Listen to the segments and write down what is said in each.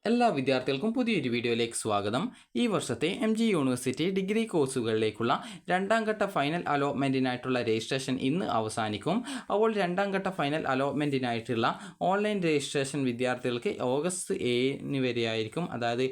എല്ലാ വിദ്യാർത്ഥികൾക്കും പുതിയൊരു വീഡിയോയിലേക്ക് സ്വാഗതം. ഈ വർഷത്തെ MG യൂണിവേഴ്സിറ്റി ഡിഗ്രി കോഴ്സുകളിലേക്കുള്ള രണ്ടാം ഘട്ട ഫൈനൽ അലോട്ട്മെൻറ്റിനായിട്ടുള്ള രജിസ്ട്രേഷൻ ഇന്ന് അവസാനിക്കും. അപ്പോൾ രണ്ടാം ഘട്ട ഫൈനൽ അലോട്ട്മെൻറ്റിനായിട്ടുള്ള ഓൺലൈൻ രജിസ്ട്രേഷൻ വിദ്യാർത്ഥികൾക്ക് ഓഗസ്റ്റ് 7 വരെയായിരിക്കും. അതായത്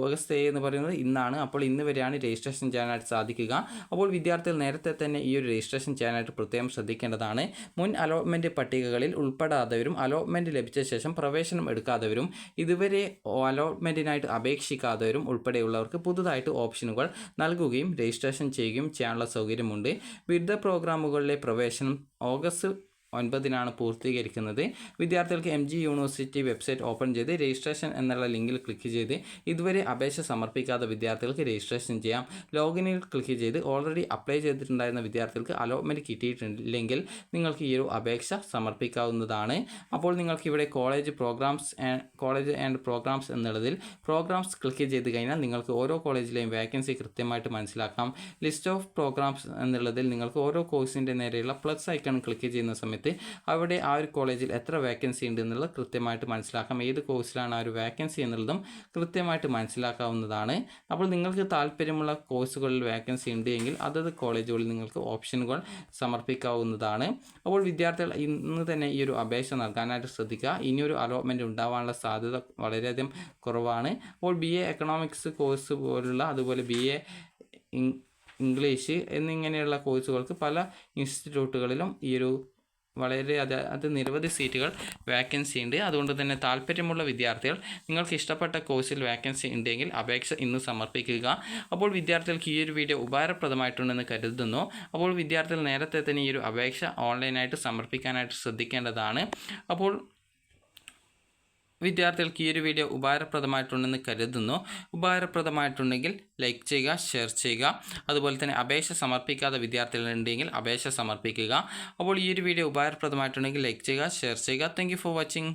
ഓഗസ്റ്റ് 7 എന്ന് പറയുന്നത് ഇന്നാണ്. അപ്പോൾ ഇന്ന് വരെയാണ് രജിസ്ട്രേഷൻ ചെയ്യാനായിട്ട് സാധിക്കുക. അപ്പോൾ വിദ്യാർത്ഥികൾ നേരത്തെ തന്നെ ഈ ഒരു രജിസ്ട്രേഷൻ ചെയ്യാനായിട്ട് പ്രത്യേകം ശ്രദ്ധിക്കേണ്ടതാണ്. മുൻ അലോട്ട്മെൻറ്റ് പട്ടികകളിൽ ഉൾപ്പെടാത്തവരും അലോട്ട്മെൻറ്റ് ലഭിച്ച ശേഷം പ്രവേശനം എടുക്കാത്തവരും ഇതുവരെ അലോട്ട്മെൻറ്റിനായിട്ട് അപേക്ഷിക്കാത്തവരും ഉൾപ്പെടെയുള്ളവർക്ക് പുതുതായിട്ട് ഓപ്ഷനുകൾ നൽകുകയും രജിസ്ട്രേഷൻ ചെയ്യുകയും ചെയ്യാനുള്ള സൗകര്യമുണ്ട്. ബിരുദ പ്രോഗ്രാമുകളിലെ പ്രവേശനം ഓഗസ്റ്റ് 9 പൂർത്തീകരിക്കുന്നത്. വിദ്യാർത്ഥികൾക്ക് MG യൂണിവേഴ്സിറ്റി വെബ്സൈറ്റ് ഓപ്പൺ ചെയ്ത് രജിസ്ട്രേഷൻ എന്നുള്ള ലിങ്കിൽ ക്ലിക്ക് ചെയ്ത് ഇതുവരെ അപേക്ഷ സമർപ്പിക്കാത്ത വിദ്യാർത്ഥികൾക്ക് രജിസ്ട്രേഷൻ ചെയ്യാം. ലോഗിനിൽ ക്ലിക്ക് ചെയ്ത് ഓൾറെഡി അപ്ലൈ ചെയ്തിട്ടുണ്ടായിരുന്ന വിദ്യാർത്ഥികൾക്ക് അലോട്ട്മെൻറ്റ് കിട്ടിയിട്ടില്ലെങ്കിൽ നിങ്ങൾക്ക് ഈ ഒരു അപേക്ഷ സമർപ്പിക്കാവുന്നതാണ്. അപ്പോൾ നിങ്ങൾക്ക് ഇവിടെ കോളേജ് ആൻഡ് പ്രോഗ്രാംസ് എന്നുള്ളതിൽ പ്രോഗ്രാംസ് ക്ലിക്ക് ചെയ്ത് കഴിഞ്ഞാൽ നിങ്ങൾക്ക് ഓരോ കോളേജിലെയും വേക്കൻസി കൃത്യമായിട്ട് മനസ്സിലാക്കാം. ലിസ്റ്റ് ഓഫ് പ്രോഗ്രാംസ് എന്നുള്ളതിൽ നിങ്ങൾക്ക് ഓരോ കോഴ്സിൻ്റെ നേരെയുള്ള പ്ലസ് ഐക്കൺ ക്ലിക്ക് ചെയ്യുന്ന സമയത്ത് അവിടെ ആ ഒരു കോളേജിൽ എത്ര വേക്കൻസി ഉണ്ട് എന്നുള്ളത് കൃത്യമായിട്ട് മനസ്സിലാക്കാം. ഏത് കോഴ്സിലാണ് ആ ഒരു വേക്കൻസി എന്നുള്ളതും കൃത്യമായിട്ട് മനസ്സിലാക്കാവുന്നതാണ്. അപ്പോൾ നിങ്ങൾക്ക് താല്പര്യമുള്ള കോഴ്സുകളിൽ വേക്കൻസി ഉണ്ട് എങ്കിൽ അതത് കോളേജുകളിൽ നിങ്ങൾക്ക് ഓപ്ഷനുകൾ സമർപ്പിക്കാവുന്നതാണ്. അപ്പോൾ വിദ്യാർത്ഥികൾ ഇന്ന് തന്നെ ഈ ഒരു അപേക്ഷ നൽകാനായിട്ട് ശ്രദ്ധിക്കുക. ഇനിയൊരു അലോട്ട്മെൻറ്റ് ഉണ്ടാവാനുള്ള സാധ്യത വളരെയധികം കുറവാണ്. അപ്പോൾ BA എക്കണോമിക്സ് കോഴ്സ് പോലുള്ള അതുപോലെ BA ഇംഗ്ലീഷ് എന്നിങ്ങനെയുള്ള കോഴ്സുകൾക്ക് പല ഇൻസ്റ്റിറ്റ്യൂട്ടുകളിലും ഈ ഒരു അത് നിരവധി സീറ്റുകൾ വേക്കൻസി ഉണ്ട്. അതുകൊണ്ട് തന്നെ താല്പര്യമുള്ള വിദ്യാർത്ഥികൾ നിങ്ങൾക്ക് ഇഷ്ടപ്പെട്ട കോഴ്സിൽ വേക്കൻസി ഉണ്ടെങ്കിൽ അപേക്ഷ ഇന്ന് സമർപ്പിക്കുക. അപ്പോൾ വിദ്യാർത്ഥികൾക്ക് ഈ ഒരു വീഡിയോ ഉപകാരപ്രദമായിട്ടുണ്ടെന്ന് കരുതുന്നു. അപ്പോൾ വിദ്യാർത്ഥികൾ നേരത്തെ തന്നെ ഈ ഒരു അപേക്ഷ ഓൺലൈനായിട്ട് സമർപ്പിക്കാനായിട്ട് ശ്രദ്ധിക്കേണ്ടതാണ്. അപ്പോൾ വിദ്യാർത്ഥികൾക്ക് ഈ ഒരു വീഡിയോ ഉപകാരപ്രദമായിട്ടുണ്ടെന്ന് കരുതുന്നു. ഉപകാരപ്രദമായിട്ടുണ്ടെങ്കിൽ ലൈക്ക് ചെയ്യുക, ഷെയർ ചെയ്യുക. അതുപോലെ തന്നെ അപേക്ഷ സമർപ്പിക്കാത്ത വിദ്യാർത്ഥികളുണ്ടെങ്കിൽ അപേക്ഷ സമർപ്പിക്കുക. അപ്പോൾ ഈ ഒരു വീഡിയോ ഉപകാരപ്രദമായിട്ടുണ്ടെങ്കിൽ ലൈക്ക് ചെയ്യുക, ഷെയർ ചെയ്യുക. Thank you for watching.